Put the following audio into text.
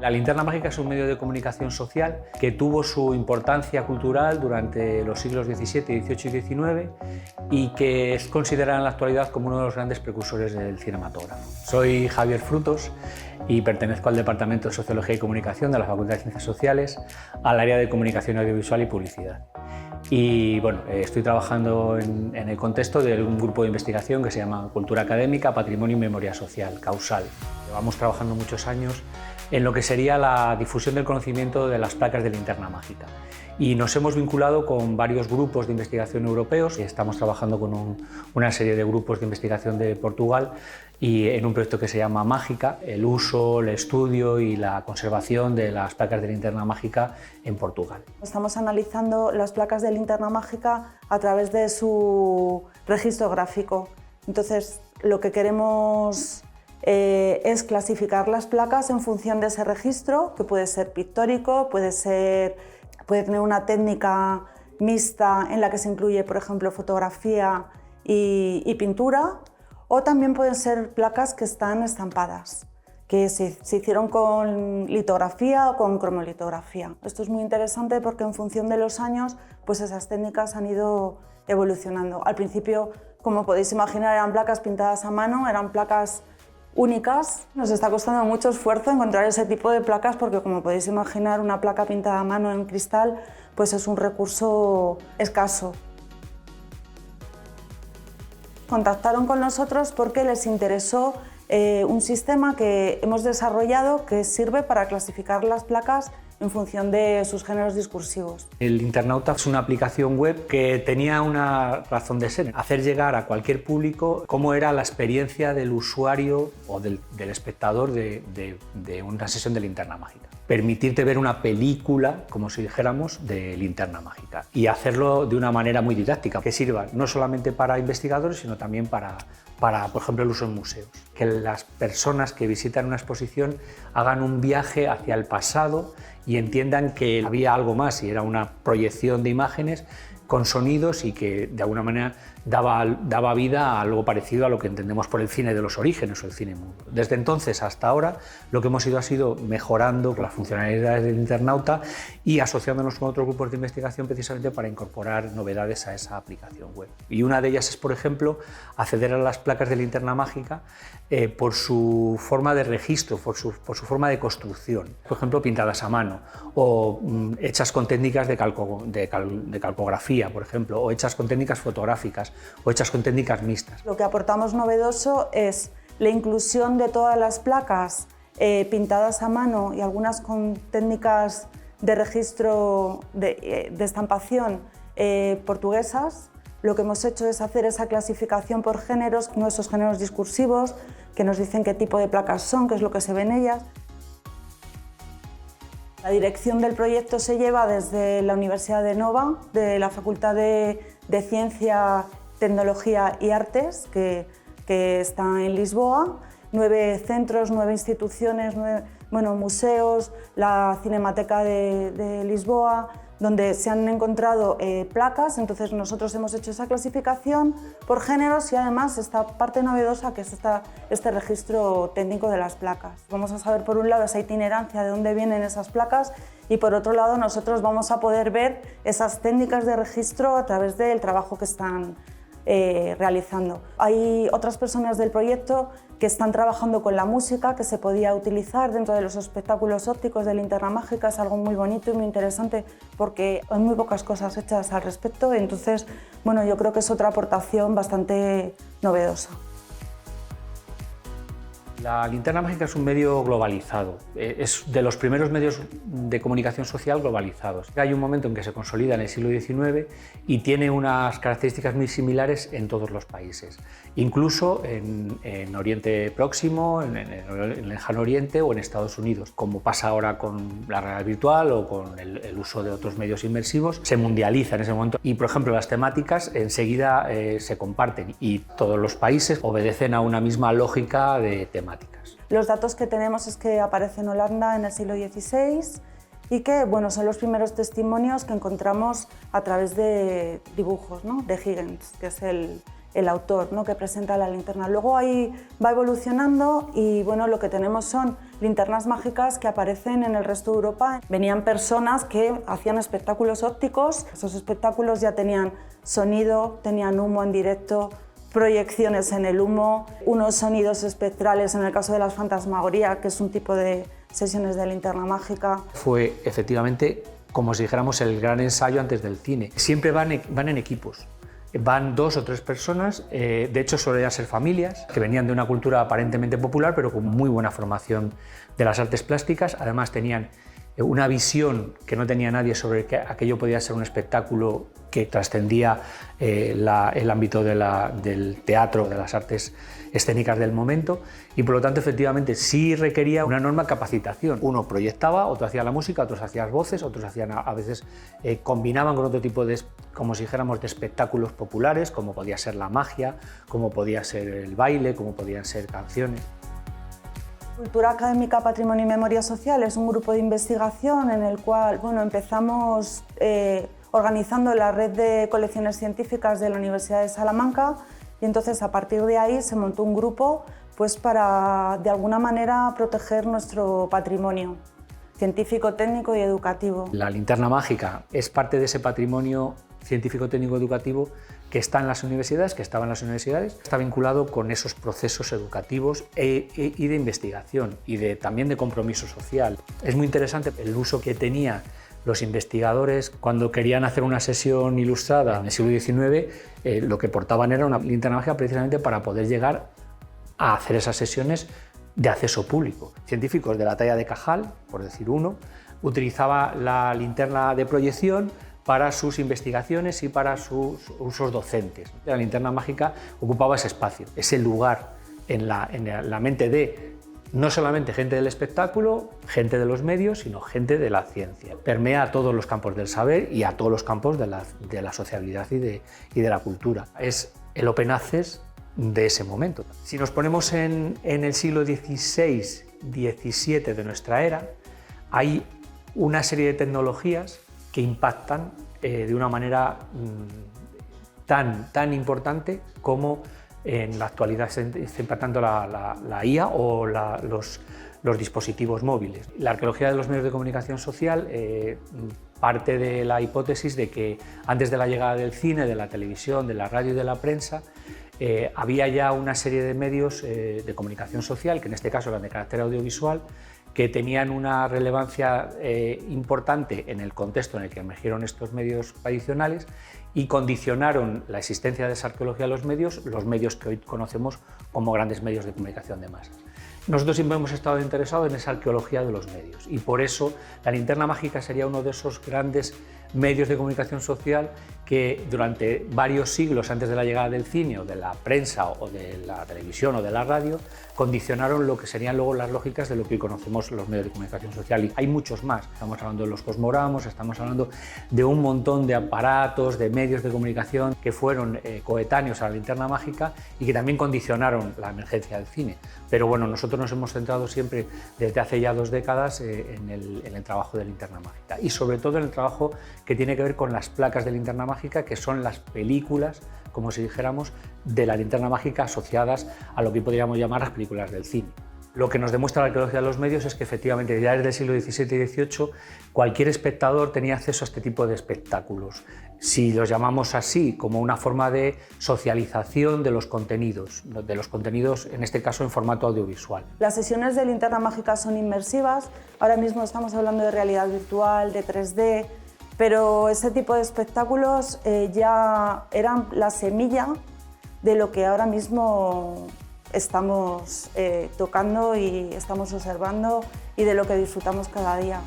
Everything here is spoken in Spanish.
La linterna mágica es un medio de comunicación social que tuvo su importancia cultural durante los siglos XVII, XVIII y XIX y que es considerada en la actualidad como uno de los grandes precursores del cinematógrafo. Soy Javier Frutos y pertenezco al Departamento de Sociología y Comunicación de la Facultad de Ciencias Sociales, al área de Comunicación Audiovisual y Publicidad. Y bueno, estoy trabajando en el contexto de un grupo de investigación que se llama Cultura Académica, Patrimonio y Memoria Social, Causal. Llevamos trabajando muchos años en lo que sería la difusión del conocimiento de las placas de linterna mágica. Y nos hemos vinculado con varios grupos de investigación europeos y estamos trabajando con una serie de grupos de investigación de Portugal y en un proyecto que se llama Mágica, el uso, el estudio y la conservación de las placas de linterna mágica en Portugal. Estamos analizando las placas de linterna mágica a través de su registro gráfico. Entonces, lo que queremos es clasificar las placas en función de ese registro, que puede ser pictórico, puede tener una técnica mixta en la que se incluye, por ejemplo, fotografía y pintura, o también pueden ser placas que están estampadas, que se hicieron con litografía o con cromolitografía. Esto es muy interesante porque en función de los años, pues esas técnicas han ido evolucionando. Al principio, como podéis imaginar, eran placas pintadas a mano, eran placas únicas. Nos está costando mucho esfuerzo encontrar ese tipo de placas porque, como podéis imaginar, una placa pintada a mano en cristal pues es un recurso escaso. Contactaron con nosotros porque les interesó un sistema que hemos desarrollado que sirve para clasificar las placas en función de sus géneros discursivos. El Internauta es una aplicación web que tenía una razón de ser, hacer llegar a cualquier público cómo era la experiencia del usuario o del espectador de una sesión de linterna mágica. Permitirte ver una película, como si dijéramos, de linterna mágica y hacerlo de una manera muy didáctica, que sirva no solamente para investigadores, sino también para, por ejemplo, el uso en museos. Que las personas que visitan una exposición hagan un viaje hacia el pasado y entiendan que había algo más y era una proyección de imágenes con sonidos y que de alguna manera daba vida a algo parecido a lo que entendemos por el cine de los orígenes o el cine mudo. Desde entonces hasta ahora lo que hemos ido ha sido mejorando las funcionalidades del Internauta y asociándonos con otros grupos de investigación precisamente para incorporar novedades a esa aplicación web. Y una de ellas es, por ejemplo, acceder a las placas de linterna mágica por su forma de registro, por su forma de construcción. Por ejemplo, pintadas a mano o hechas con técnicas de calcografía, por ejemplo, o hechas con técnicas fotográficas o hechas con técnicas mixtas. Lo que aportamos novedoso es la inclusión de todas las placas pintadas a mano y algunas con técnicas de registro de estampación portuguesas. Lo que hemos hecho es hacer esa clasificación por géneros, nuestros géneros discursivos, que nos dicen qué tipo de placas son, qué es lo que se ve en ellas. La dirección del proyecto se lleva desde la Universidad de Nova, de la Facultad de Ciencia, Tecnología y Artes, que está en Lisboa. 9 centros, 9 instituciones, museos, la Cinemateca de Lisboa, donde se han encontrado placas. Entonces nosotros hemos hecho esa clasificación por géneros y además esta parte novedosa que es este registro técnico de las placas. Vamos a saber por un lado esa itinerancia de dónde vienen esas placas y por otro lado nosotros vamos a poder ver esas técnicas de registro a través del trabajo que están realizando. Hay otras personas del proyecto que están trabajando con la música que se podía utilizar dentro de los espectáculos ópticos de linterna mágica. Es algo muy bonito y muy interesante porque hay muy pocas cosas hechas al respecto, entonces bueno, yo creo que es otra aportación bastante novedosa. La linterna mágica es un medio globalizado, es de los primeros medios de comunicación social globalizados. Hay un momento en que se consolida en el siglo XIX y tiene unas características muy similares en todos los países, incluso en Oriente Próximo, en el Lejano Oriente o en Estados Unidos, como pasa ahora con la realidad virtual o con el uso de otros medios inmersivos. Se mundializa en ese momento y, por ejemplo, las temáticas enseguida se comparten y todos los países obedecen a una misma lógica de temáticas. Los datos que tenemos es que aparece en Holanda en el siglo XVI y que bueno, son los primeros testimonios que encontramos a través de dibujos, ¿no? De Huygens, que es el el autor, ¿no?, que presenta la linterna. Luego ahí va evolucionando y bueno, lo que tenemos son linternas mágicas que aparecen en el resto de Europa. Venían personas que hacían espectáculos ópticos, esos espectáculos ya tenían sonido, tenían humo en directo, proyecciones en el humo, unos sonidos espectrales en el caso de las fantasmagoría, que es un tipo de sesiones de linterna mágica. Fue efectivamente, como si dijéramos, el gran ensayo antes del cine. Siempre van en equipos. Van 2 o 3 personas, de hecho solían ser familias que venían de una cultura aparentemente popular pero con muy buena formación de las artes plásticas. Además tenían una visión que no tenía nadie sobre que aquello podía ser un espectáculo que trascendía el ámbito del teatro, de las artes escénicas del momento, y por lo tanto efectivamente sí requería una enorme capacitación. Uno proyectaba, otro hacía la música, otros hacían las voces, otros hacían a veces combinaban con otro tipo de, como si dijéramos, de espectáculos populares, como podía ser la magia, como podía ser el baile, como podían ser canciones. Cultura Académica, Patrimonio y Memoria Social es un grupo de investigación en el cual empezamos organizando la red de colecciones científicas de la Universidad de Salamanca, y entonces a partir de ahí se montó un grupo pues, para de alguna manera proteger nuestro patrimonio científico, técnico y educativo. La linterna mágica es parte de ese patrimonio científico, técnico, educativo que está en las universidades, que estaba en las universidades, está vinculado con esos procesos educativos y de investigación y también de compromiso social. Es muy interesante el uso que tenía los investigadores cuando querían hacer una sesión ilustrada en el siglo XIX, lo que portaban era una linterna mágica precisamente para poder llegar a hacer esas sesiones de acceso público. Científicos de la talla de Cajal, por decir uno, utilizaba la linterna de proyección para sus investigaciones y para sus usos docentes. La linterna mágica ocupaba ese espacio, ese lugar en la mente de no solamente gente del espectáculo, gente de los medios, sino gente de la ciencia. Permea a todos los campos del saber y a todos los campos de la sociabilidad y de la cultura. Es el open access de ese momento. Si nos ponemos en el siglo XVI, XVII de nuestra era, hay una serie de tecnologías que impactan de una manera tan importante como en la actualidad está impactando la IA o los dispositivos móviles. La arqueología de los medios de comunicación social parte de la hipótesis de que antes de la llegada del cine, de la televisión, de la radio y de la prensa, había ya una serie de medios de comunicación social, que en este caso eran de carácter audiovisual, que tenían una relevancia importante en el contexto en el que emergieron estos medios tradicionales y condicionaron la existencia de esa arqueología de los medios que hoy conocemos como grandes medios de comunicación de masas. Nosotros siempre hemos estado interesados en esa arqueología de los medios y por eso la linterna mágica sería uno de esos grandes medios de comunicación social que durante varios siglos antes de la llegada del cine o de la prensa o de la televisión o de la radio condicionaron lo que serían luego las lógicas de lo que hoy conocemos los medios de comunicación social. Y hay muchos más, estamos hablando de los cosmogramas, estamos hablando de un montón de aparatos, de medios de comunicación que fueron coetáneos a la linterna mágica y que también condicionaron la emergencia del cine. Pero bueno, nosotros nos hemos centrado siempre desde hace ya 2 décadas en el trabajo de linterna mágica y sobre todo en el trabajo que tiene que ver con las placas de linterna mágica, que son las películas, como si dijéramos, de la linterna mágica asociadas a lo que podríamos llamar las películas del cine. Lo que nos demuestra la arqueología de los medios es que efectivamente ya desde el siglo XVII y XVIII cualquier espectador tenía acceso a este tipo de espectáculos. Si los llamamos así, como una forma de socialización de los contenidos en este caso en formato audiovisual. Las sesiones de linterna mágica son inmersivas, ahora mismo estamos hablando de realidad virtual, de 3D, pero ese tipo de espectáculos ya eran la semilla de lo que ahora mismo estamos tocando y estamos observando y de lo que disfrutamos cada día.